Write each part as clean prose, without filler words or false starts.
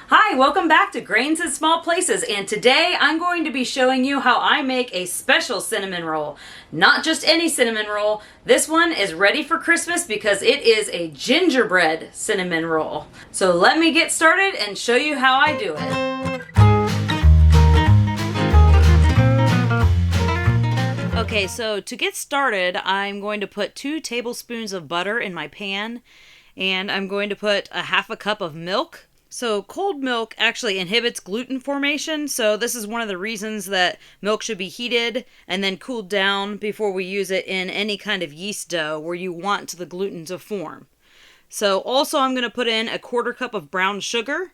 Hi, welcome back to Grains in Small Places, and today I'm going to be showing you how I make a special cinnamon roll. Not just any cinnamon roll, this one is ready for Christmas because it is a gingerbread cinnamon roll. So let me get started and show you how I do it. Okay, so to get started, I'm going to put 2 tablespoons of butter in my pan, and I'm going to put a half a cup of milk. So cold milk actually inhibits gluten formation, so this is one of the reasons that milk should be heated and then cooled down before we use it in any kind of yeast dough where you want the gluten to form. So also I'm going to put in a 1/4 cup of brown sugar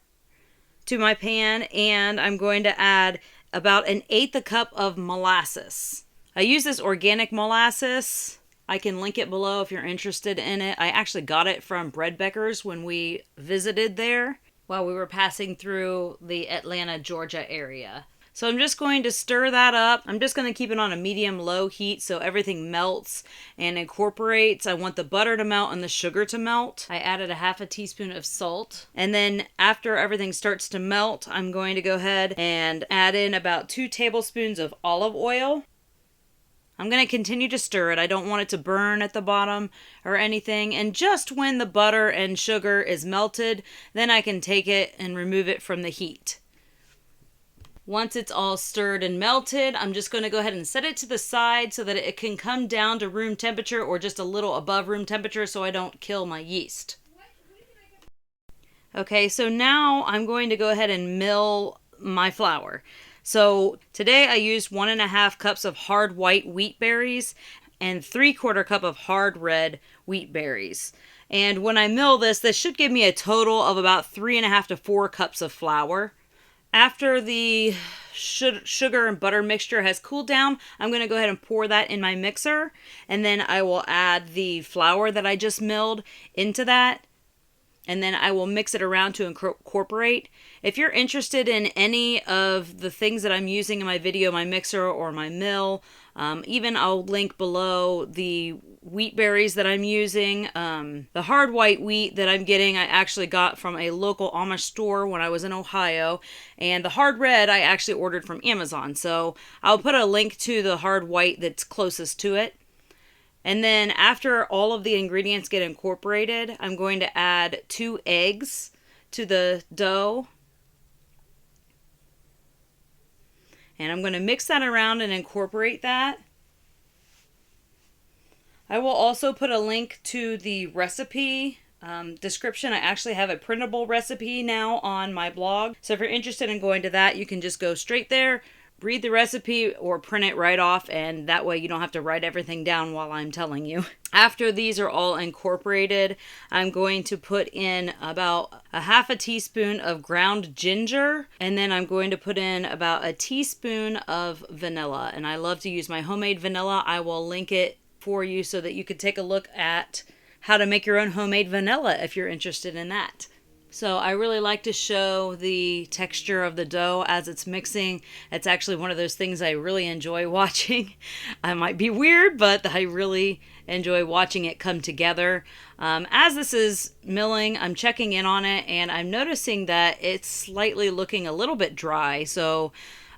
to my pan, and I'm going to add about 1/8 cup of molasses. I use this organic molasses. I can link it below if you're interested in it. I actually got it from Bread Becker's when we visited there while we were passing through the Atlanta, Georgia area. So I'm just going to stir that up. I'm just going to keep it on a medium-low heat so everything melts and incorporates. I want the butter to melt and the sugar to melt. I added a half a teaspoon of salt. And then after everything starts to melt, I'm going to go ahead and add in about 2 tablespoons of olive oil. I'm going to continue to stir it. I don't want it to burn at the bottom or anything. And just when the butter and sugar is melted, then I can take it and remove it from the heat. Once it's all stirred and melted, I'm just going to go ahead and set it to the side so that it can come down to room temperature or just a little above room temperature so I don't kill my yeast. Okay, so now I'm going to go ahead and mill my flour. So today I used 1.5 cups of hard white wheat berries and 3/4 cup of hard red wheat berries. And when I mill this should give me a total of about 3.5 to 4 cups of flour. After the sugar and butter mixture has cooled down, I'm going to go ahead and pour that in my mixer. And then I will add the flour that I just milled into that. And then I will mix it around to incorporate. If you're interested in any of the things that I'm using in my video, my mixer or my mill, even I'll link below the wheat berries that I'm using. The hard white wheat that I'm getting, I actually got from a local Amish store when I was in Ohio. And the hard red I actually ordered from Amazon. So I'll put a link to the hard white that's closest to it. And then after all of the ingredients get incorporated, I'm going to add 2 eggs to the dough. And I'm going to mix that around and incorporate that. I will also put a link to the recipe description. I actually have a printable recipe now on my blog. So if you're interested in going to that, you can just go straight there, read the recipe, or print it right off, and that way you don't have to write everything down while I'm telling you. After these are all incorporated, I'm going to put in about a half a teaspoon of ground ginger, and then I'm going to put in about a teaspoon of vanilla. And I love to use my homemade vanilla. I will link it for you so that you could take a look at how to make your own homemade vanilla if you're interested in that. So I really like to show the texture of the dough as it's mixing. It's actually one of those things I really enjoy watching. I might be weird, but I really enjoy watching it come together. As this is milling, I'm checking in on it, and I'm noticing that it's slightly looking a little bit dry. So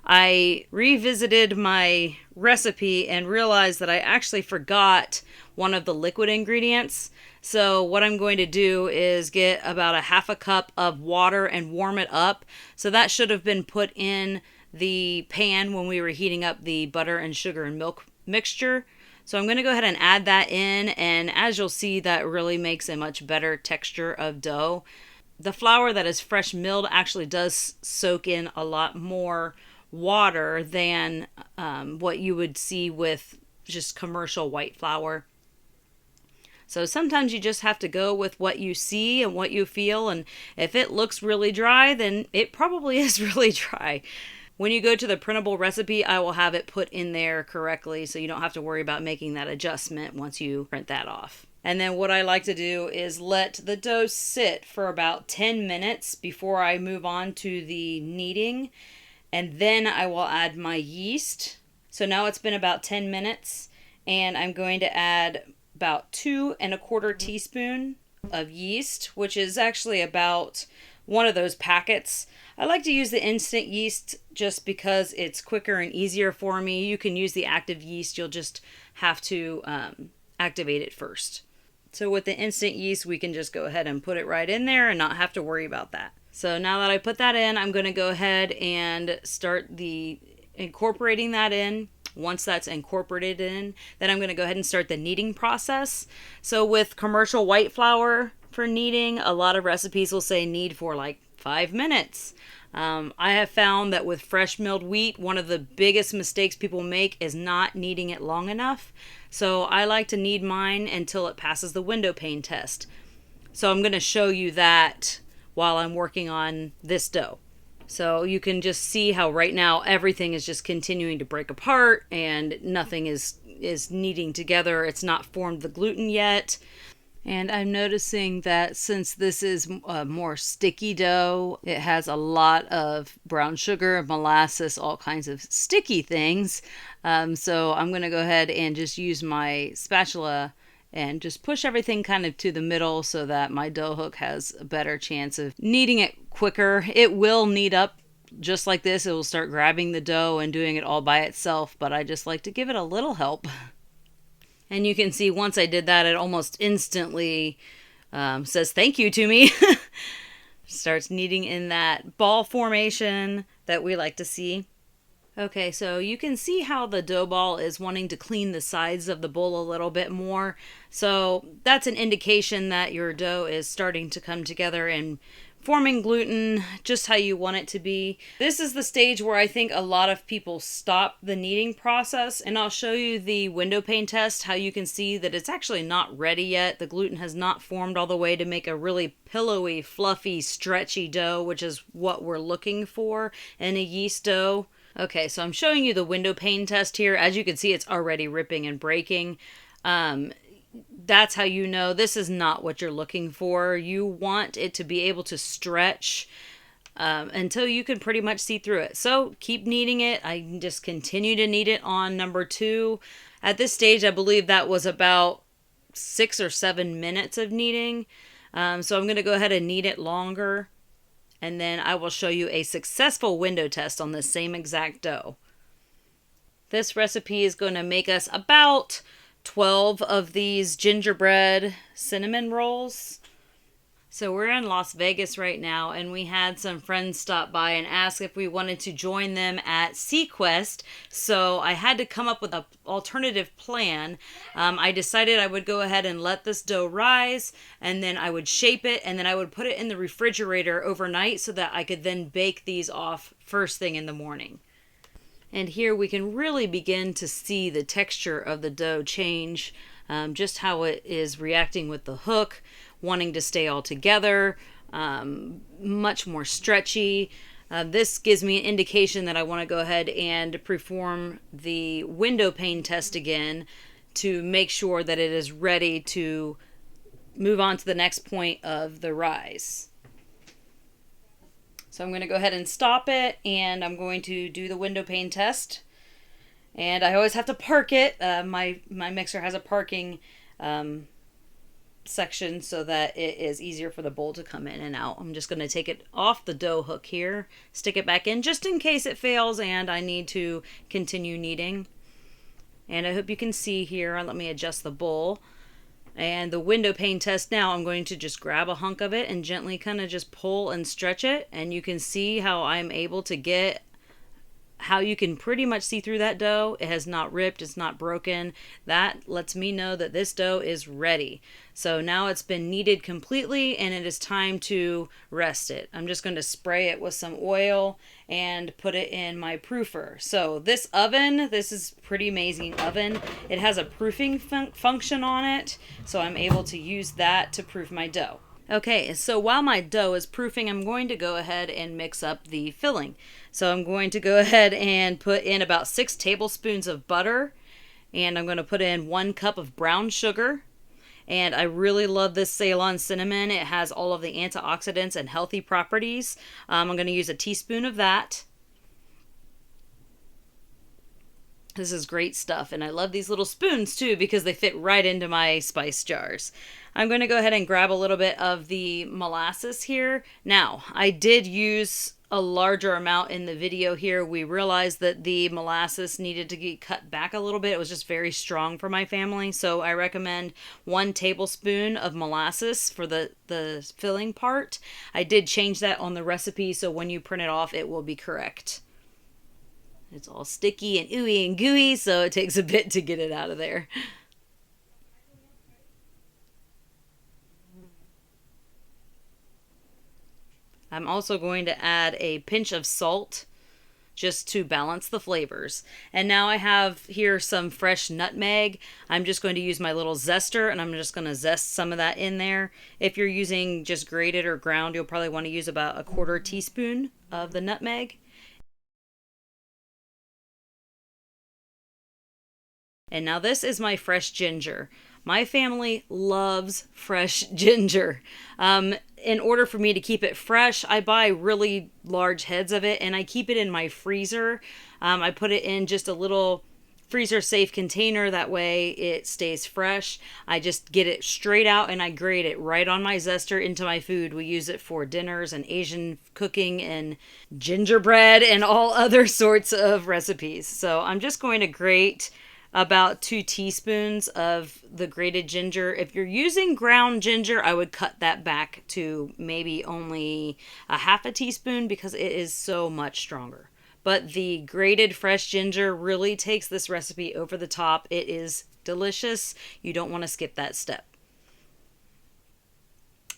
I revisited my recipe and realized that I actually forgot one of the liquid ingredients. So what I'm going to do is get about a half a cup of water and warm it up. So that should have been put in the pan when we were heating up the butter and sugar and milk mixture. So I'm going to go ahead and add that in, and as you'll see, that really makes a much better texture of dough. The flour that is fresh milled actually does soak in a lot more water than what you would see with just commercial white flour. So sometimes you just have to go with what you see and what you feel, and if it looks really dry, then it probably is really dry. When you go to the printable recipe, I will have it put in there correctly, so you don't have to worry about making that adjustment once you print that off. And then what I like to do is let the dough sit for about 10 minutes before I move on to the kneading, and then I will add my yeast. So now it's been about 10 minutes, and I'm going to add about 2 1/4 teaspoon of yeast, which is actually about one of those packets. I like to use the instant yeast just because it's quicker and easier for me. You can use the active yeast. You'll just have to activate it first. So with the instant yeast, we can just go ahead and put it right in there and not have to worry about that. So now that I put that in, I'm going to go ahead and start incorporating that in. Once that's incorporated in, then I'm going to go ahead and start the kneading process. So with commercial white flour for kneading, a lot of recipes will say knead for like 5 minutes. I have found that with fresh milled wheat, one of the biggest mistakes people make is not kneading it long enough. So I like to knead mine until it passes the Windowpane test. So I'm going to show you that while I'm working on this dough. So you can just see how right now everything is just continuing to break apart and nothing is kneading together. It's not formed the gluten yet. And I'm noticing that since this is a more sticky dough, it has a lot of brown sugar, molasses, all kinds of sticky things. So I'm going to go ahead and just use my spatula and just push everything kind of to the middle so that my dough hook has a better chance of kneading it quicker. It will knead up just like this. It will start grabbing the dough and doing it all by itself, but I just like to give it a little help. And you can see once I did that, it almost instantly says thank you to me. Starts kneading in that ball formation that we like to see. Okay, so you can see how the dough ball is wanting to clean the sides of the bowl a little bit more. So that's an indication that your dough is starting to come together and forming gluten just how you want it to be. This is the stage where I think a lot of people stop the kneading process, and I'll show you the Windowpane test, how you can see that it's actually not ready yet. The gluten has not formed all the way to make a really pillowy, fluffy, stretchy dough, which is what we're looking for in a yeast dough. Okay, so I'm showing you the Windowpane test here. As you can see, it's already ripping and breaking. That's how you know this is not what you're looking for. You want it to be able to stretch until you can pretty much see through it. So keep kneading it. I can just continue to knead it on number 2. At this stage, I believe that was about 6 or 7 minutes of kneading. So I'm going to go ahead and knead it longer. And then I will show you a successful window test on the same exact dough. This recipe is going to make us about 12 of these gingerbread cinnamon rolls. So we're in Las Vegas right now, and we had some friends stop by and ask if we wanted to join them at Sequest. So I had to come up with an alternative plan. I decided I would go ahead and let this dough rise, and then I would shape it, and then I would put it in the refrigerator overnight so that I could then bake these off first thing in the morning. And here we can really begin to see the texture of the dough change, just how it is reacting with the hook, wanting to stay all together, much more stretchy. This gives me an indication that I want to go ahead and perform the Windowpane test again to make sure that it is ready to move on to the next point of the rise. So I'm going to go ahead and stop it, and I'm going to do the Windowpane test. And I always have to park it. My mixer has a parking section so that it is easier for the bowl to come in and out. I'm just going to take it off the dough hook here, stick it back in just in case it fails and I need to continue kneading. And I hope you can see here, let me adjust the bowl. And the Windowpane test now, I'm going to just grab a hunk of it and gently kind of just pull and stretch it. And you can see how I'm able to get how you can pretty much see through that dough. It has not ripped, it's not broken. That lets me know that this dough is ready. So now it's been kneaded completely and it is time to rest it. I'm just going to spray it with some oil and put it in my proofer. So this oven, this is pretty amazing oven. It has a proofing function on it, so I'm able to use that to proof my dough. Okay, so while my dough is proofing, I'm going to go ahead and mix up the filling. So I'm going to go ahead and put in about 6 tablespoons of butter, and I'm going to put in 1 cup of brown sugar. And I really love this Ceylon cinnamon. It has all of the antioxidants and healthy properties. I'm going to use a teaspoon of that. This is great stuff, and I love these little spoons too because they fit right into my spice jars. I'm going to go ahead and grab a little bit of the molasses here. Now, I did use a larger amount in the video here. We realized that the molasses needed to get cut back a little bit. It was just very strong for my family, so I recommend 1 tablespoon of molasses for the filling part. I did change that on the recipe, so when you print it off, it will be correct. It's all sticky and ooey and gooey, so it takes a bit to get it out of there. I'm also going to add a pinch of salt just to balance the flavors. And now I have here some fresh nutmeg. I'm just going to use my little zester and I'm just going to zest some of that in there. If you're using just grated or ground, you'll probably want to use about 1/4 teaspoon of the nutmeg. And now this is my fresh ginger. My family loves fresh ginger. In order for me to keep it fresh, I buy really large heads of it and I keep it in my freezer. I put it in just a little freezer safe container. That way it stays fresh. I just get it straight out and I grate it right on my zester into my food. We use it for dinners and Asian cooking and gingerbread and all other sorts of recipes. So I'm just going to grate about 2 teaspoons of the grated ginger. If you're using ground ginger, I would cut that back to maybe only 1/2 teaspoon because it is so much stronger. But the grated fresh ginger really takes this recipe over the top. It is delicious. You don't want to skip that step.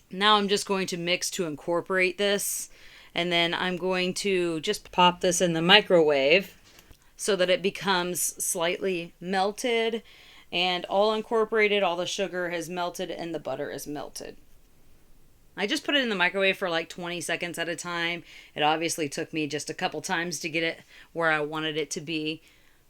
Now I'm just going to mix to incorporate this, and then I'm going to just pop this in the microwave so that it becomes slightly melted and all incorporated, all the sugar has melted and the butter is melted. I just put it in the microwave for like 20 seconds at a time. It obviously took me just a couple times to get it where I wanted it to be.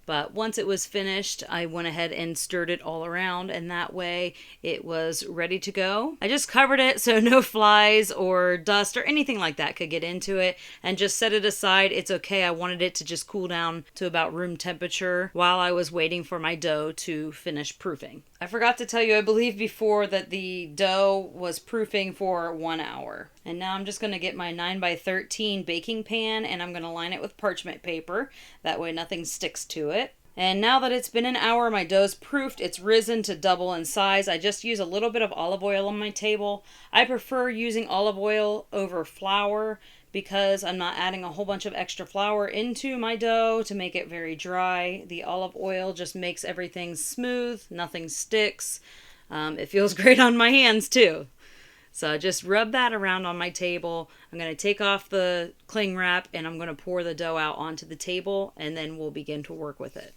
But once it was finished, I went ahead and stirred it all around, and that way it was ready to go. I just covered it so no flies or dust or anything like that could get into it, and just set it aside. It's okay. I wanted it to just cool down to about room temperature while I was waiting for my dough to finish proofing. I forgot to tell you, I believe before, that the dough was proofing for 1 hour. And now I'm just going to get my 9x13 baking pan and I'm going to line it with parchment paper. That way nothing sticks to it. And now that it's been an hour, my dough's proofed. It's risen to double in size. I just use a little bit of olive oil on my table. I prefer using olive oil over flour because I'm not adding a whole bunch of extra flour into my dough to make it very dry. The olive oil just makes everything smooth, nothing sticks. It feels great on my hands too. So I just rub that around on my table. I'm going to take off the cling wrap and I'm going to pour the dough out onto the table, and then we'll begin to work with it.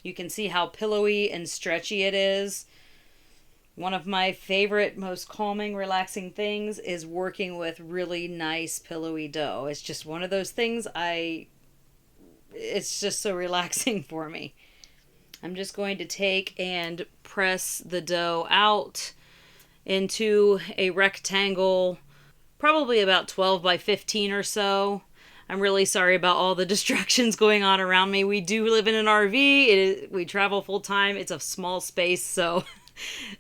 You can see how pillowy and stretchy it is. One of my favorite, most calming, relaxing things is working with really nice, pillowy dough. It's just one of those things it's just so relaxing for me. I'm just going to take and press the dough out into a rectangle, probably about 12 by 15 or so. I'm really sorry about all the distractions going on around me. We do live in an RV. We travel full time. It's a small space, so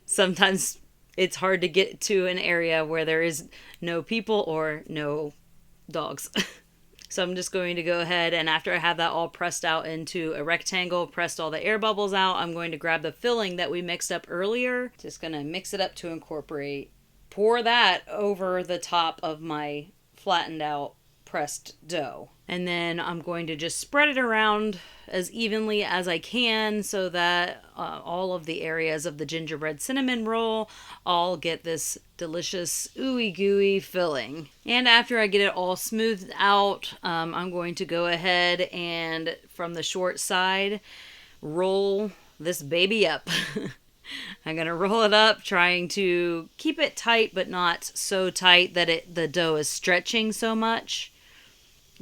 sometimes it's hard to get to an area where there is no people or no dogs. So I'm just going to go ahead, and after I have that all pressed out into a rectangle, pressed all the air bubbles out, I'm going to grab the filling that we mixed up earlier. Just going to mix it up to incorporate. Pour that over the top of my flattened out pressed dough. And then I'm going to just spread it around as evenly as I can so that all of the areas of the gingerbread cinnamon roll all get this delicious ooey gooey filling. And after I get it all smoothed out, I'm going to go ahead and from the short side roll this baby up. I'm going to roll it up, trying to keep it tight but not so tight that the dough is stretching so much.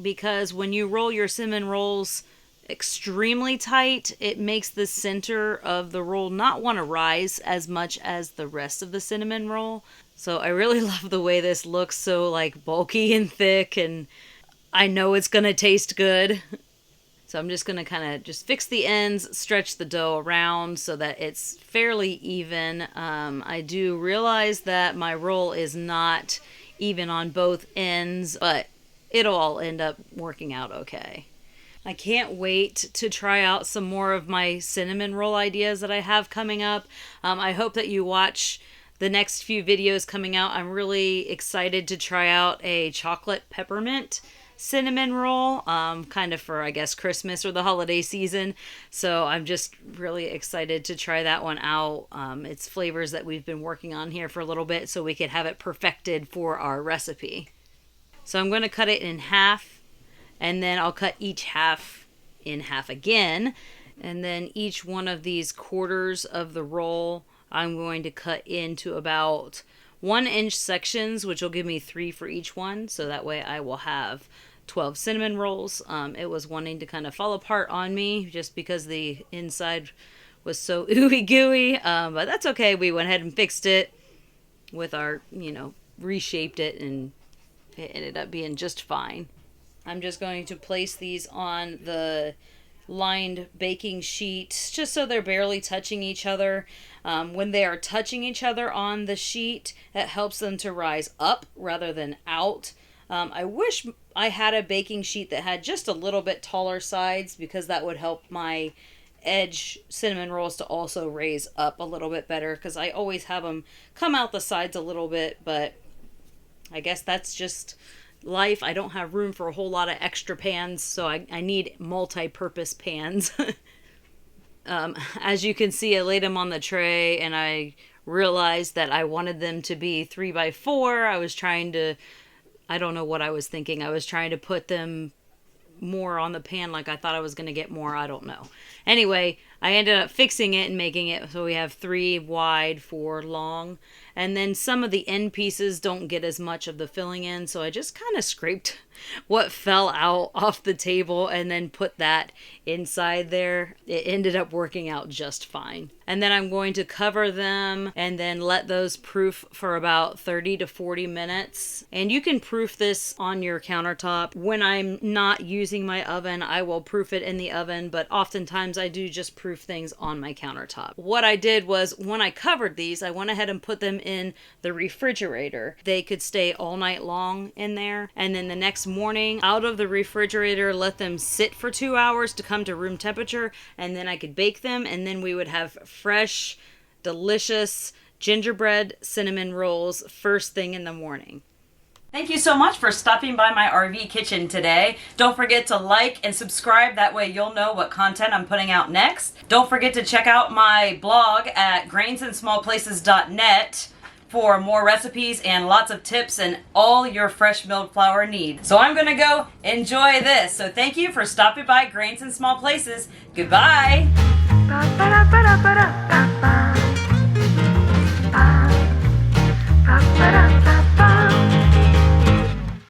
Because when you roll your cinnamon rolls extremely tight, it makes the center of the roll not want to rise as much as the rest of the cinnamon roll. So I really love the way this looks, so like bulky and thick, and I know it's gonna taste good. So I'm just gonna kind of just fix the ends, stretch the dough around so that it's fairly even. I do realize that my roll is not even on both ends, but it'll all end up working out okay. I can't wait to try out some more of my cinnamon roll ideas that I have coming up. I hope that you watch the next few videos coming out. I'm really excited to try out a chocolate peppermint cinnamon roll, kind of for, I guess, Christmas or the holiday season. So I'm just really excited to try that one out. It's flavors that we've been working on here for a little bit so we could have it perfected for our recipe. So I'm going to cut it in half, and then I'll cut each half in half again. And then each one of these quarters of the roll, I'm going to cut into about 1-inch sections, which will give me 3 for each one. So that way I will have 12 cinnamon rolls. It was wanting to kind of fall apart on me just because the inside was so ooey gooey. But that's okay. We went ahead and fixed it with our, reshaped it, and it ended up being just fine. I'm just going to place these on the lined baking sheet just so they're barely touching each other. When they are touching each other on the sheet, it helps them to rise up rather than out. I wish I had a baking sheet that had just a little bit taller sides, because that would help my edge cinnamon rolls to also raise up a little bit better, because I always have them come out the sides a little bit, but I guess that's just life. I don't have room for a whole lot of extra pans, so I need multi-purpose pans. As you can see, I laid them on the tray, and I realized that I wanted them to be 3x4. I don't know what I was thinking. I was trying to put them more on the pan, like I thought I was going to get more. I don't know. Anyway, I ended up fixing it and making it so we have 3 wide, 4 long. And then some of the end pieces don't get as much of the filling in, so I just kind of scraped what fell out off the table and then put that inside there. It ended up working out just fine. And then I'm going to cover them and then let those proof for about 30 to 40 minutes. And you can proof this on your countertop. When I'm not using my oven, I will proof it in the oven, but oftentimes I do just proof things on my countertop. What I did was, when I covered these, I went ahead and put them in the refrigerator. They could stay all night long in there, and then the next morning out of the refrigerator, let them sit for 2 hours to come to room temperature, and then I could bake them, and then we would have fresh, delicious gingerbread cinnamon rolls first thing in the morning. Thank you so much for stopping by my RV kitchen today. Don't forget to like and subscribe. That way you'll know what content I'm putting out next. Don't forget to check out my blog at grainsinsmallplaces.net for more recipes and lots of tips and all your fresh milled flour needs. So I'm gonna go enjoy this. So thank you for stopping by Grains and Small Places. Goodbye.